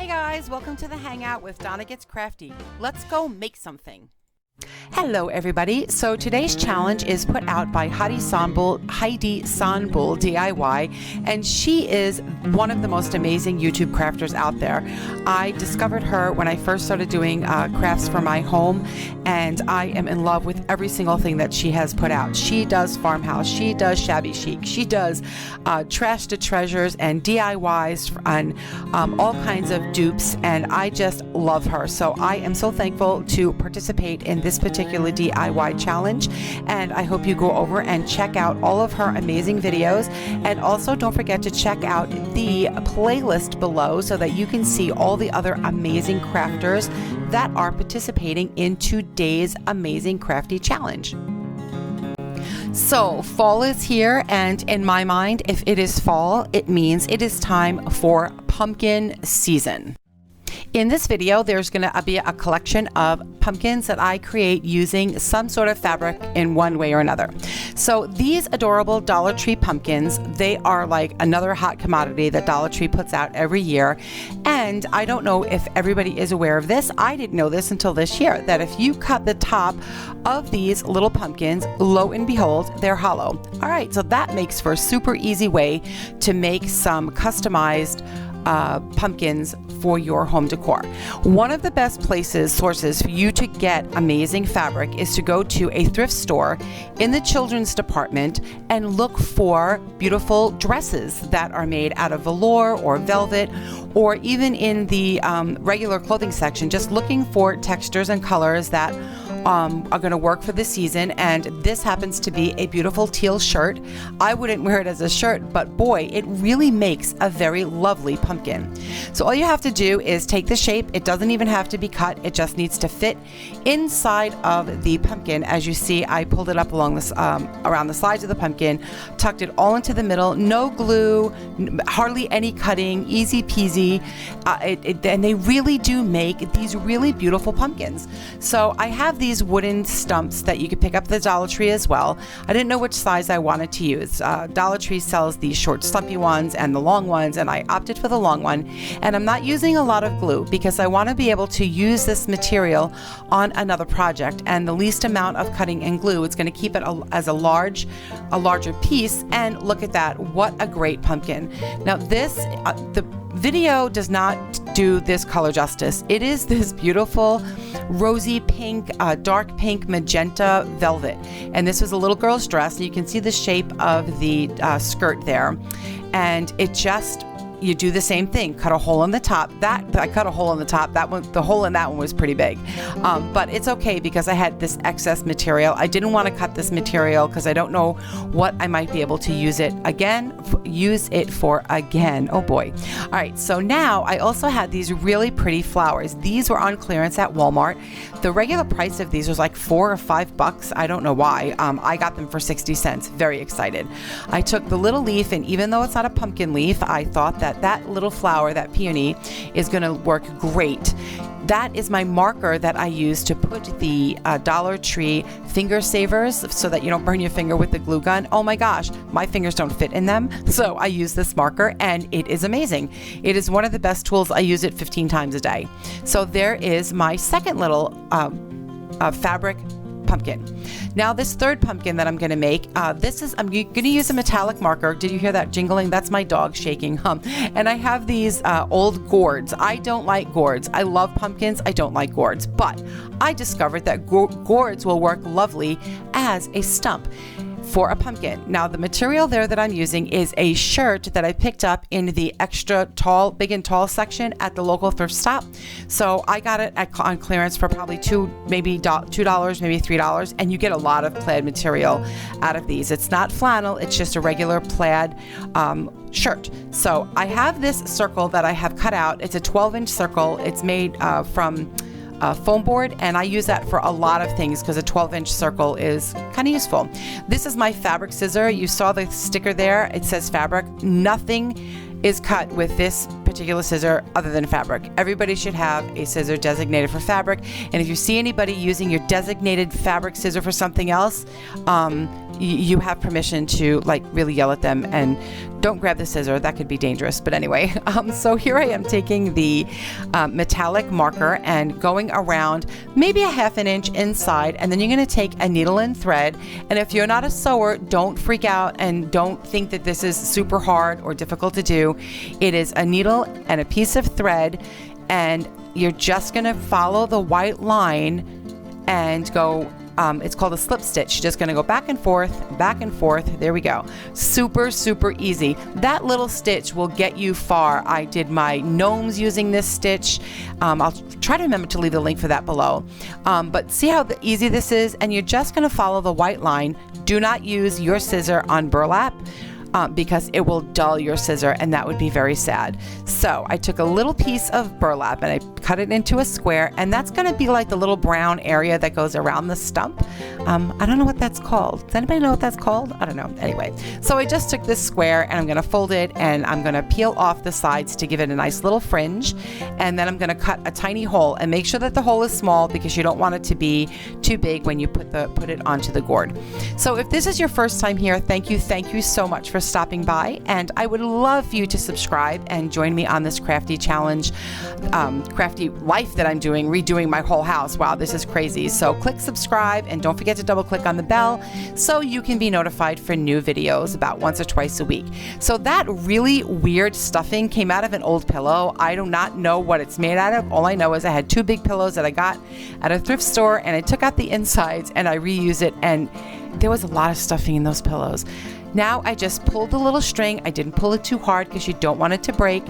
Hey guys, welcome to the Hangout with Donna Gets Crafty. Let's go make something. Hello everybody. So today's challenge is put out by Heidi Sonboul DIY, and she is one of the most amazing YouTube crafters out there. I discovered her when I first started doing crafts for my home, and I am in love with every single thing that she has put out. She does farmhouse, she does shabby chic, she does trash to treasures and DIYs and all kinds of dupes, and I just love her. So I am so thankful to participate in this particular DIY challenge, and I hope you go over and check out all of her amazing videos, and also don't forget to check out the playlist below so that you can see all the other amazing crafters that are participating in today's amazing crafty challenge. So fall is here, and in my mind, if it is fall, it means it is time for pumpkin season. In this video, there's going to be a collection of pumpkins that I create using some sort of fabric in one way or another. So these adorable Dollar Tree pumpkins, they are like another hot commodity that Dollar Tree puts out every year. And I don't know if everybody is aware of this. I didn't know this until this year, that if you cut the top of these little pumpkins, lo and behold, they're hollow. All right, so that makes for a super easy way to make some customized pumpkins for your home decor. One of the best sources for you to get amazing fabric is to go to a thrift store in the children's department and look for beautiful dresses that are made out of velour or velvet, or even in the regular clothing section, just looking for textures and colors that are going to work for the season. And this happens to be a beautiful teal shirt. I wouldn't wear it as a shirt, but boy, it really makes a very lovely pumpkin. So all you have to do is take the shape. It doesn't even have to be cut. It just needs to fit inside of the pumpkin. As you see, I pulled it up along this around the sides of the pumpkin, tucked it all into the middle, no glue, hardly any cutting, easy peasy. And they really do make these really beautiful pumpkins. So I have these wooden stumps that you could pick up at the Dollar Tree as well. I didn't know which size I wanted to use. Dollar Tree sells these short stumpy ones and the long ones, and I opted for the long one. And I'm not using a lot of glue because I want to be able to use this material on another project, and the least amount of cutting and glue, it's going to keep it as a larger piece. And look at that, what a great pumpkin. Now this the video does not do this color justice. It is this beautiful rosy pink, dark pink magenta velvet, and this was a little girl's dress. You can see the shape of the skirt there, and it just, you do the same thing, cut a hole in the top. I cut a hole in the top. That one, the hole in that one was pretty big, but it's okay because I had this excess material. I didn't want to cut this material because I don't know what I might be able to use it for again. Oh boy. All right, so now I also had these really pretty flowers. These were on clearance at Walmart. The regular price of these was like $4 or $5. I don't know why. I got them for 60 cents. Very excited. I took the little leaf, and even though it's not a pumpkin leaf, I thought that little flower, that peony, is going to work great. That is my marker that I use to put the Dollar Tree finger savers so that you don't burn your finger with the glue gun. Oh my gosh, my fingers don't fit in them. So I use this marker, and it is amazing. It is one of the best tools. I use it 15 times a day. So there is my second little fabric pumpkin. Now this third pumpkin that I'm going to make, I'm going to use a metallic marker. Did you hear that jingling? That's my dog shaking. And I have these old gourds. I don't like gourds. I love pumpkins. I don't like gourds, but I discovered that gourds will work lovely as a stump for a pumpkin. Now the material there that I'm using is a shirt that I picked up in the extra tall, big and tall section at the local thrift stop. So I got it on clearance for probably $2, maybe $3, and you get a lot of plaid material out of these. It's not flannel, it's just a regular plaid shirt. So I have this circle that I have cut out. It's a 12-inch circle. It's made from foam board, and I use that for a lot of things because a 12-inch circle is kind of useful. This is my fabric scissor. You saw the sticker there. It says fabric. Nothing is cut with this particular scissor other than fabric. Everybody should have a scissor designated for fabric. And if you see anybody using your designated fabric scissor for something else, you have permission to like really yell at them, and don't grab the scissor. That could be dangerous. But anyway, so here I am taking the metallic marker and going around maybe a ½ an inch inside, and then you're going to take a needle and thread. And if you're not a sewer, don't freak out and don't think that this is super hard or difficult to do. It is a needle and a piece of thread, and you're just going to follow the white line and go. It's called a slip stitch. You're just going to go back and forth, back and forth. There we go. Super, super easy. That little stitch will get you far. I did my gnomes using this stitch. I'll try to remember to leave the link for that below. But see how easy this is? And you're just going to follow the white line. Do not use your scissor on burlap. Because it will dull your scissor, and that would be very sad. So I took a little piece of burlap and I cut it into a square, and that's going to be like the little brown area that goes around the stump. I don't know what that's called. Does anybody know what that's called? I don't know. Anyway, so I just took this square and I'm going to fold it, and I'm going to peel off the sides to give it a nice little fringe, and then I'm going to cut a tiny hole, and make sure that the hole is small because you don't want it to be too big when you put it onto the gourd. So if this is your first time here, thank you so much for stopping by, and I would love for you to subscribe and join me on this crafty challenge, crafty life that I'm doing, redoing my whole house. Wow, this is crazy. So click subscribe, and don't forget to double click on the bell so you can be notified for new videos about once or twice a week. So that really weird stuffing came out of an old pillow. I do not know what it's made out of. All I know is I had 2 big pillows that I got at a thrift store, and I took out the insides and I reused it, and there was a lot of stuffing in those pillows. Now I just pulled the little string. I didn't pull it too hard because you don't want it to break,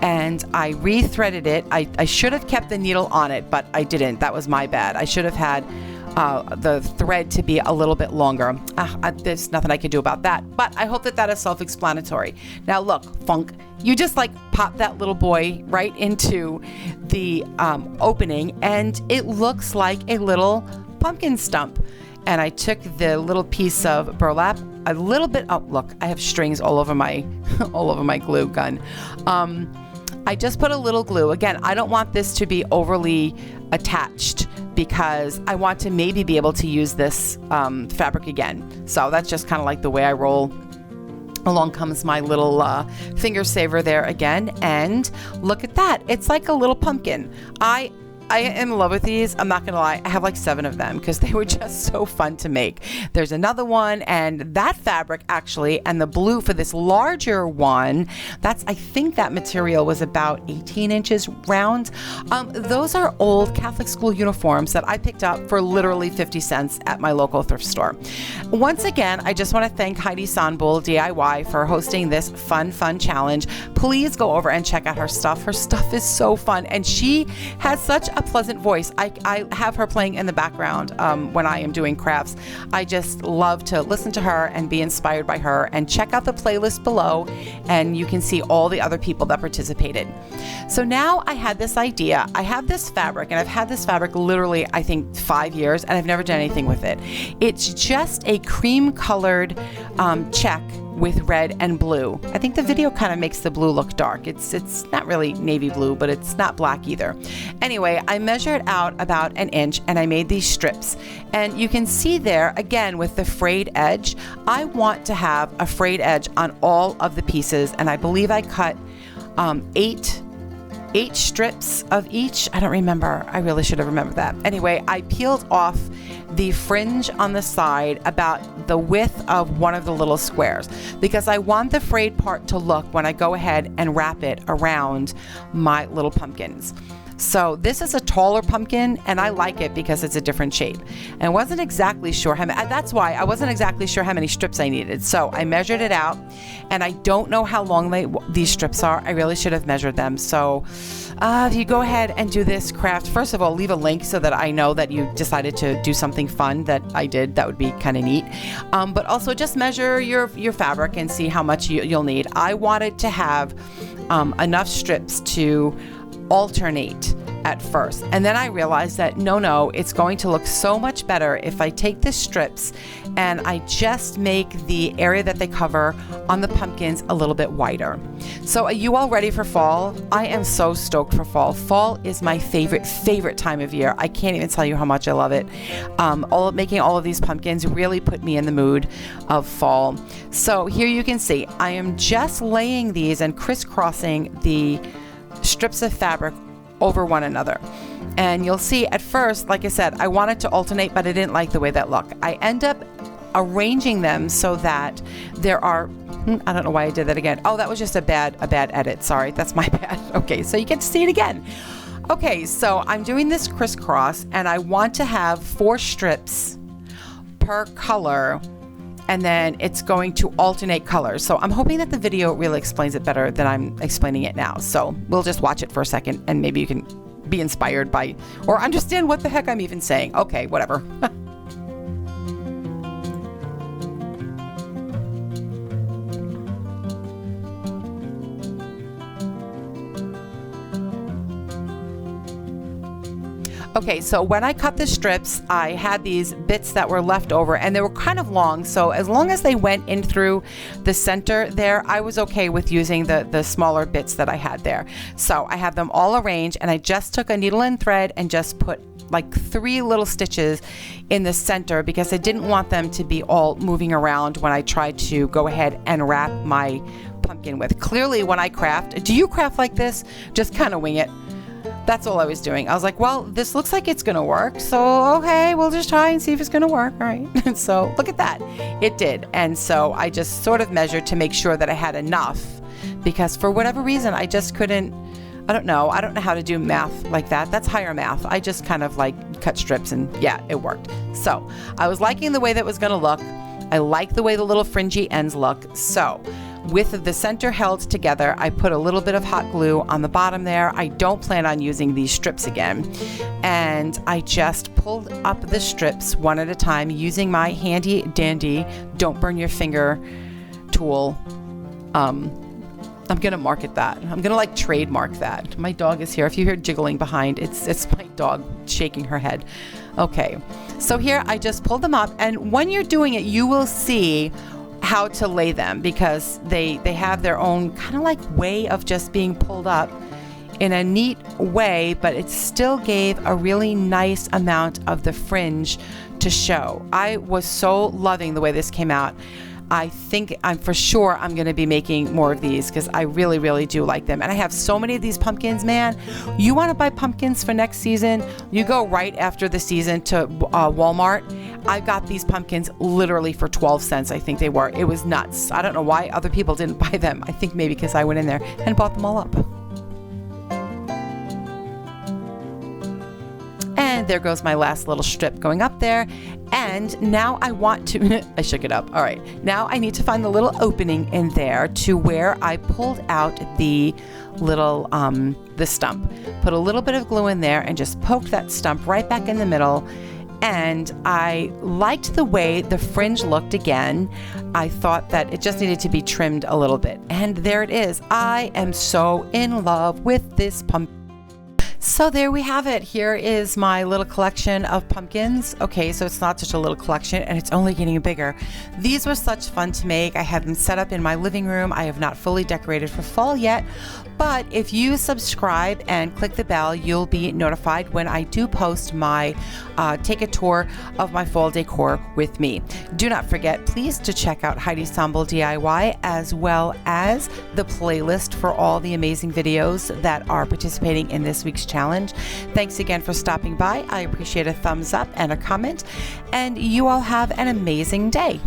and I re-threaded it. I should have kept the needle on it, but I didn't. That was my bad. I should have had the thread to be a little bit longer. There's nothing I can do about that, but I hope that that is self-explanatory. Now look, Funk, you just like pop that little boy right into the opening, and it looks like a little pumpkin stump. And I took the little piece of burlap, a little bit. Oh, look, I have strings all over my glue gun. I just put a little glue. Again, I don't want this to be overly attached because I want to maybe be able to use this fabric again. So that's just kind of like the way I roll. Along comes my little finger saver there again, and look at that. It's like a little pumpkin. I am in love with these. I'm not gonna lie, I have like 7 of them because they were just so fun to make. There's another one, and that fabric actually, and the blue for this larger one, I think that material was about 18 inches round. Those are old Catholic school uniforms that I picked up for literally 50 cents at my local thrift store. Once again, I just want to thank Heidi Sonboul DIY for hosting this fun challenge. Please go over and check out her stuff. Her stuff is so fun, and she has such a pleasant voice. I have her playing in the background when I am doing crafts. I just love to listen to her and be inspired by her, and check out the playlist below and you can see all the other people that participated. So now I had this idea. I have this fabric, and I've had this fabric literally I think 5 years, and I've never done anything with it. It's just a cream colored check with red and blue. I think the video kind of makes the blue look dark. It's not really navy blue, but it's not black either. Anyway, I measured out about 1 inch, and I made these strips. And you can see there, again, with the frayed edge, I want to have a frayed edge on all of the pieces, and I believe I cut 8 strips of each. I don't remember. I really should have remembered that. Anyway, I peeled off the fringe on the side about the width of one of the little squares because I want the frayed part to look when I go ahead and wrap it around my little pumpkins. So this is a taller pumpkin, and I like it because it's a different shape. And I wasn't exactly sure that's why I wasn't exactly sure how many strips I needed. So I measured it out, and I don't know how long these strips are. I really should have measured them. So if you go ahead and do this craft, first of all, leave a link so that I know that you decided to do something fun that I did. That would be kind of neat. But also just measure your fabric and see how much you'll need. I wanted to have enough strips to alternate at first. And then I realized that no, it's going to look so much better if I take the strips and I just make the area that they cover on the pumpkins a little bit wider. So are you all ready for fall? I am so stoked for fall. Fall is my favorite time of year. I can't even tell you how much I love it. Making all of these pumpkins really put me in the mood of fall. So here you can see, I am just laying these and crisscrossing the strips of fabric over one another. And you'll see at first, like I said, I wanted to alternate, but I didn't like the way that looked. I end up arranging them so that there are, I don't know why I did that again. Oh, that was just a bad edit. Sorry, that's my bad. Okay, so you get to see it again. Okay, so I'm doing this crisscross and I want to have 4 strips per color, and then it's going to alternate colors. So I'm hoping that the video really explains it better than I'm explaining it now. So we'll just watch it for a second and maybe you can be inspired by or understand what the heck I'm even saying. Okay, whatever. Okay, so when I cut the strips, I had these bits that were left over and they were kind of long. So as long as they went in through the center there, I was okay with using the smaller bits that I had there. So I have them all arranged and I just took a needle and thread and just put like 3 little stitches in the center because I didn't want them to be all moving around when I tried to go ahead and wrap my pumpkin with. Clearly when I craft, do you craft like this? Just kind of wing it. That's all I was doing. I was like, well, this looks like it's going to work. So, okay, we'll just try and see if it's going to work. All right. And so look at that. It did. And so I just sort of measured to make sure that I had enough because for whatever reason, I just couldn't, I don't know how to do math like that. That's higher math. I just kind of like cut strips and yeah, it worked. So I was liking the way that was going to look. I like the way the little fringy ends look. So with the center held together, I put a little bit of hot glue on the bottom there. I don't plan on using these strips again. And I just pulled up the strips one at a time using my handy dandy don't burn your finger tool. I'm going to market that. I'm going to like trademark that. My dog is here. If you hear jiggling behind, it's my dog shaking her head. Okay. So here I just pulled them up, and when you're doing it, you will see how to lay them because they have their own kind of like way of just being pulled up in a neat way, but it still gave a really nice amount of the fringe to show. I was so loving the way this came out. I think I'm going to be making more of these because I really, really do like them. And I have so many of these pumpkins, man. You want to buy pumpkins for next season? You go right after the season to Walmart. I got these pumpkins literally for 12 cents. I think they were. It was nuts. I don't know why other people didn't buy them. I think maybe because I went in there and bought them all up. And there goes my last little strip going up there. And now I want to, I shook it up. All right. Now I need to find the little opening in there to where I pulled out the little, the stump. Put a little bit of glue in there and just poked that stump right back in the middle. And I liked the way the fringe looked again. I thought that it just needed to be trimmed a little bit. And there it is. I am so in love with this pumpkin. So there we have it. Here is my little collection of pumpkins. Okay, so it's not such a little collection and it's only getting bigger. These were such fun to make. I have them set up in my living room. I have not fully decorated for fall yet, but if you subscribe and click the bell, you'll be notified when I do post my take a tour of my fall decor with me. Do not forget, please, to check out Heidi's Sonboul DIY as well as the playlist for all the amazing videos that are participating in this week's challenge. Thanks again for stopping by. I appreciate a thumbs up and a comment, and you all have an amazing day.